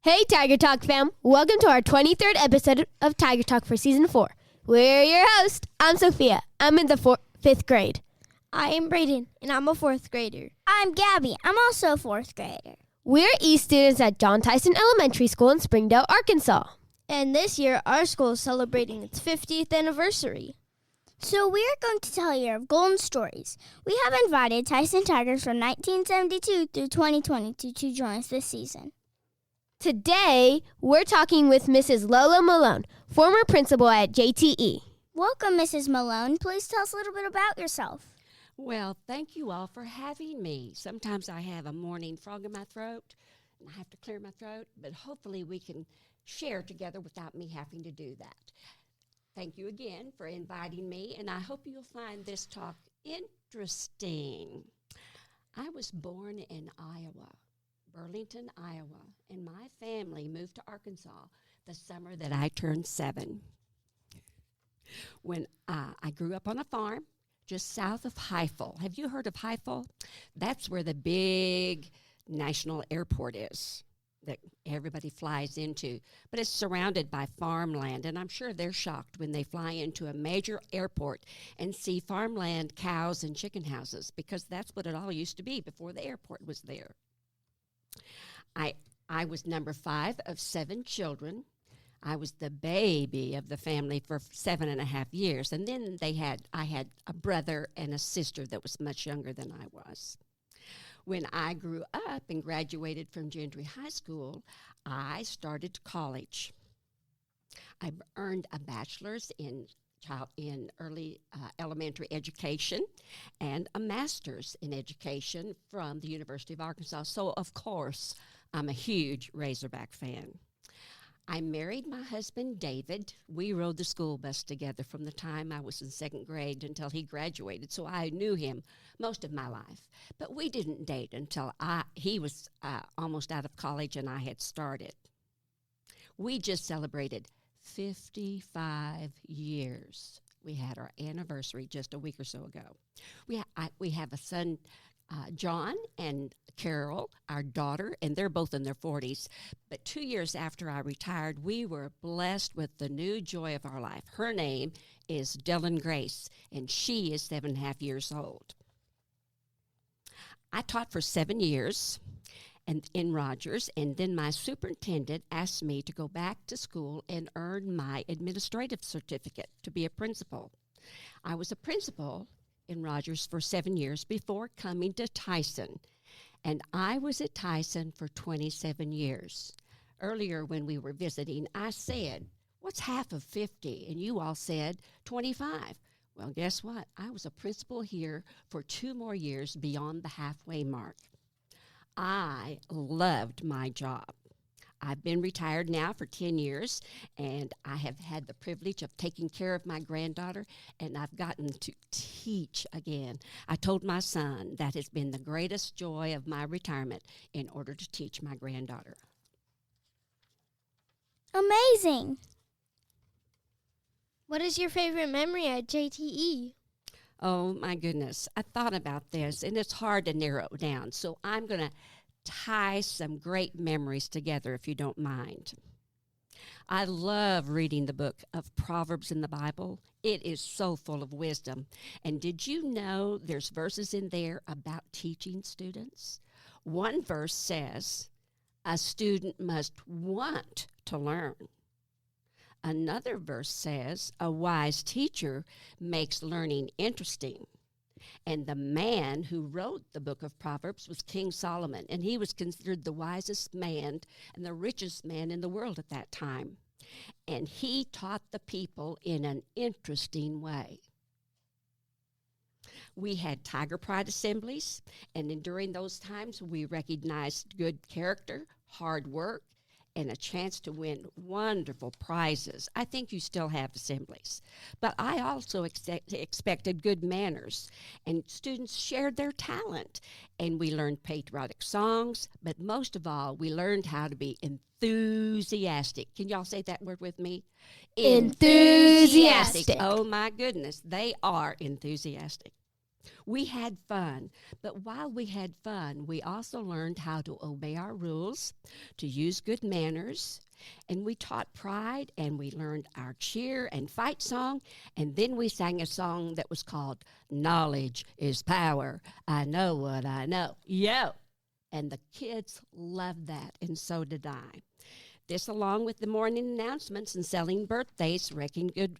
Hey, Tiger Talk fam. Welcome to our 23rd episode of Tiger Talk for Season 4. We're your host. I'm Sophia. I'm in the 5th grade. I am Brayden, and I'm a 4th grader. I'm Gabby. I'm also a 4th grader. We're East students at John Tyson Elementary School in Springdale, Arkansas. And this year, our school is celebrating its 50th anniversary. So we are going to tell you of golden stories. We have invited Tyson Tigers from 1972 through 2022 to join us this season. Today, we're talking with Mrs. Lola Malone, former principal at JTE. Welcome, Mrs. Malone. Please tell us a little bit about yourself. Well, thank you all for having me. Sometimes I have a morning frog in my throat, and I have to clear my throat, but hopefully we can share together without me having to do that. Thank you again for inviting me, and I hope you'll find this talk interesting. I was born in Iowa, Burlington, Iowa, and my family moved to Arkansas the summer that I turned 7. When I grew up on a farm just south of Haifa. Have you heard of Haifa? That's where the big national airport is that everybody flies into. But it's surrounded by farmland, and I'm sure they're shocked when they fly into a major airport and see farmland, cows, and chicken houses, because that's what it all used to be before the airport was there. I was number 5 of 7 children. I was the baby of the family for 7.5 years, and then I had a brother and a sister that was much younger than I was. When I grew up and graduated from Gentry High School, I started college. I earned a bachelor's in early elementary education and a master's in education from the University of Arkansas. So, of course, I'm a huge Razorback fan. I married my husband, David. We rode the school bus together from the time I was in 2nd grade until he graduated, so I knew him most of my life. But we didn't date until he was almost out of college and I had started. We just celebrated 55 years. We had our anniversary just a week or so ago. We have a son, John, and Carol, our daughter, and they're both in their 40s. But 2 years after I retired, we were blessed with the new joy of our life. Her name is Dylan Grace, and she is 7.5 years old. I taught for 7 years in Rogers, and then my superintendent asked me to go back to school and earn my administrative certificate to be a principal. I was a principal in Rogers for 7 years before coming to Tyson, and I was at Tyson for 27 years. Earlier when we were visiting, I said, "What's half of 50?" And you all said 25. Well, guess what? I was a principal here for 2 more years beyond the halfway mark. I loved my job. I've been retired now for 10 years, and I have had the privilege of taking care of my granddaughter, and I've gotten to teach again. I told my son that has been the greatest joy of my retirement in order to teach my granddaughter. Amazing! What is your favorite memory at JTE? Oh, my goodness. I thought about this, and it's hard to narrow it down, so I'm going to tie some great memories together, if you don't mind. I love reading the book of Proverbs in the Bible. It is so full of wisdom. And did you know there's verses in there about teaching students? One verse says, a student must want to learn. Another verse says, a wise teacher makes learning interesting. And the man who wrote the book of Proverbs was King Solomon, and he was considered the wisest man and the richest man in the world at that time. And he taught the people in an interesting way. We had Tiger Pride assemblies, and during those times we recognized good character, hard work, and a chance to win wonderful prizes. I think you still have assemblies. But I also expected good manners, and students shared their talent. And we learned patriotic songs, but most of all, we learned how to be enthusiastic. Can y'all say that word with me? Enthusiastic. Oh, my goodness, they are enthusiastic. We had fun, but while we had fun, we also learned how to obey our rules, to use good manners, and we taught pride, and we learned our cheer and fight song, and then we sang a song that was called Knowledge is Power. I know what I know. Yo! And the kids loved that, and so did I. This, along with the morning announcements and selling birthdays,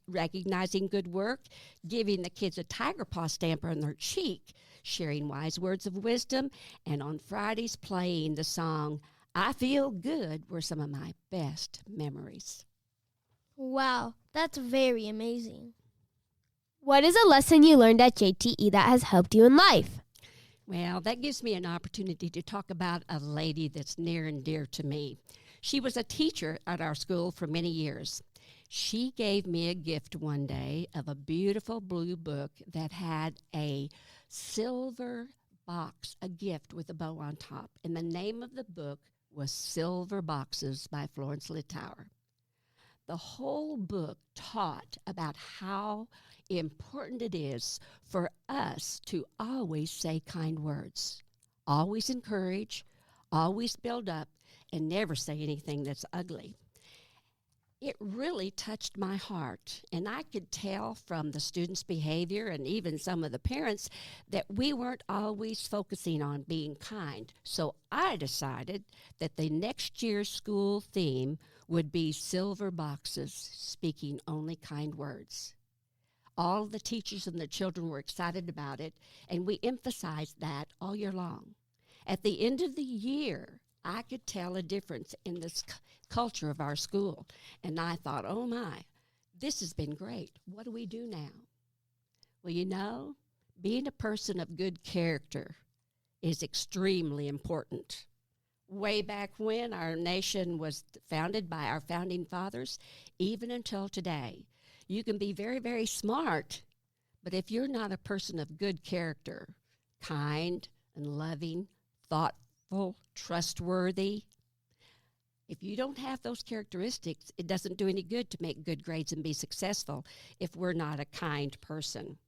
recognizing good work, giving the kids a tiger paw stamp on their cheek, sharing wise words of wisdom, and on Fridays playing the song I Feel Good were some of my best memories. Wow, that's very amazing. What is a lesson you learned at JTE that has helped you in life? Well, that gives me an opportunity to talk about a lady that's near and dear to me. She was a teacher at our school for many years. She gave me a gift one day of a beautiful blue book that had a silver box, a gift with a bow on top. And the name of the book was Silver Boxes by Florence Littauer. The whole book taught about how important it is for us to always say kind words, always encourage, always build up, and never say anything that's ugly. It really touched my heart, and I could tell from the students' behavior and even some of the parents that we weren't always focusing on being kind. So I decided that the next year's school theme would be Silver Boxes, speaking only kind words. All the teachers and the children were excited about it, and we emphasized that all year long. At the end of the year, I could tell a difference in this culture of our school. And I thought, oh my, this has been great. What do we do now? Well, you know, being a person of good character is extremely important. Way back when our nation was founded by our founding fathers, even until today, you can be very, very smart, but if you're not a person of good character, kind and loving, thoughtful, trustworthy, if you don't have those characteristics, it doesn't do any good to make good grades and be successful if we're not a kind person.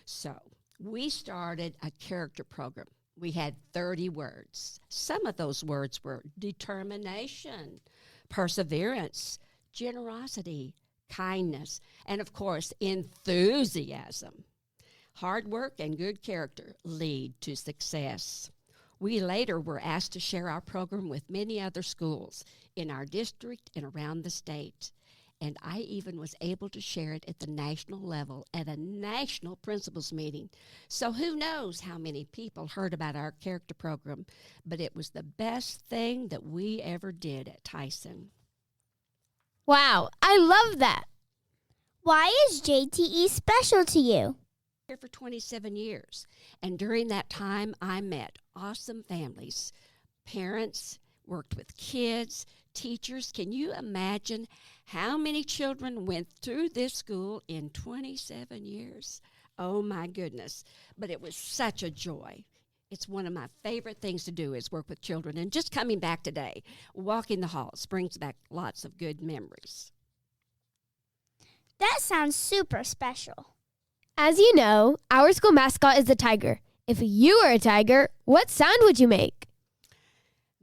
So we started a character program. We had 30 words. Some of those words were determination, perseverance, generosity, kindness, and of course, enthusiasm. Hard work and good character lead to success. We later were asked to share our program with many other schools in our district and around the state. And I even was able to share it at the national level at a national principals meeting. So who knows how many people heard about our character program, but it was the best thing that we ever did at Tyson. Wow, I love that. Why is JTE special to you? Here for 27 years, and during that time I met awesome families, parents, worked with kids, teachers. Can you imagine how many children went through this school in 27 years? Oh my goodness, but it was such a joy. It's one of my favorite things to do is work with children, and just coming back today, walking the halls brings back lots of good memories. That sounds super special. As you know, our school mascot is the tiger. If you were a tiger, what sound would you make?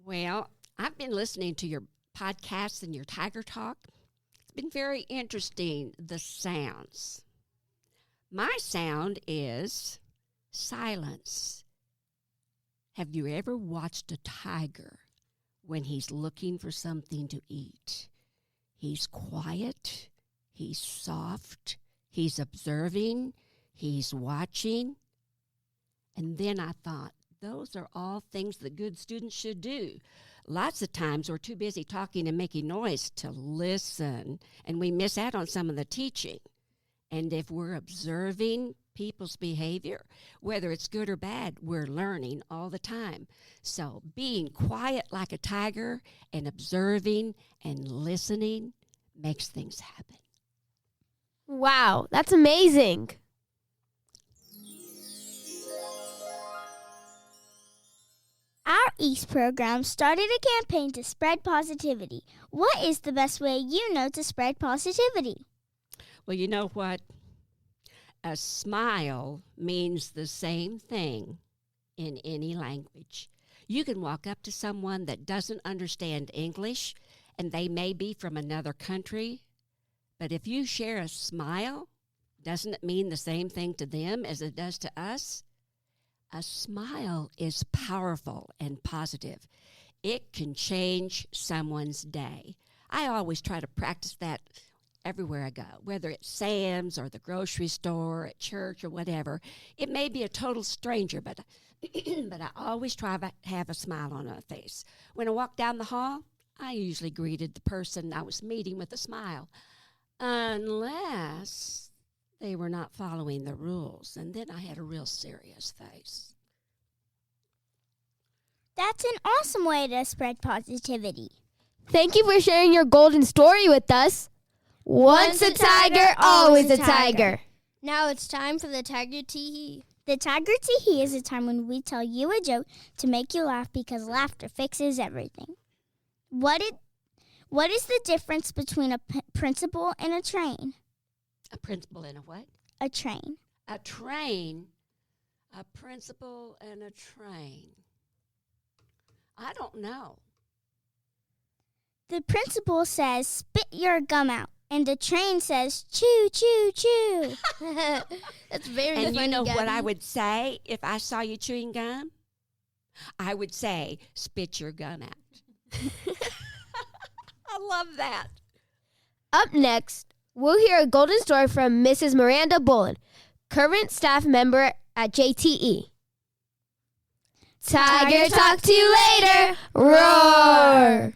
Well, I've been listening to your podcasts and your Tiger Talk. It's been very interesting, the sounds. My sound is silence. Have you ever watched a tiger when he's looking for something to eat? He's quiet, he's soft, he's observing, he's watching. And then I thought, those are all things that good students should do. Lots of times we're too busy talking and making noise to listen, and we miss out on some of the teaching. And if we're observing people's behavior, whether it's good or bad, we're learning all the time. So being quiet like a tiger and observing and listening makes things happen. Wow, that's amazing. Our East program started a campaign to spread positivity. What is the best way you know to spread positivity? Well, you know what? A smile means the same thing in any language. You can walk up to someone that doesn't understand English, and they may be from another country, but if you share a smile, doesn't it mean the same thing to them as it does to us? A smile is powerful and positive. It can change someone's day. I always try to practice that everywhere I go, whether it's Sam's or the grocery store, at church or whatever. It may be a total stranger, but but I always try to have a smile on my face. When I walked down the hall, I usually greeted the person I was meeting with a smile, unless they were not following the rules, and then I had a real serious face. That's an awesome way to spread positivity. Thank you for sharing your golden story with us. Once a tiger, always a tiger. Now it's time for the Tiger Tee-Hee. The Tiger Tee-Hee is a time when we tell you a joke to make you laugh because laughter fixes everything. What is the difference between a principal and a train? A principal and a what? A train. A train. A principal and a train. I don't know. The principal says, "Spit your gum out," and the train says, "Chew, chew, chew." That's very funny, And you know Gabby. what I would say if I saw you chewing gum? I would say, "Spit your gum out." I love that. Up next, we'll hear a golden story from Mrs. Miranda Bolin, current staff member at JTE. Tiger, talk to you later. Roar!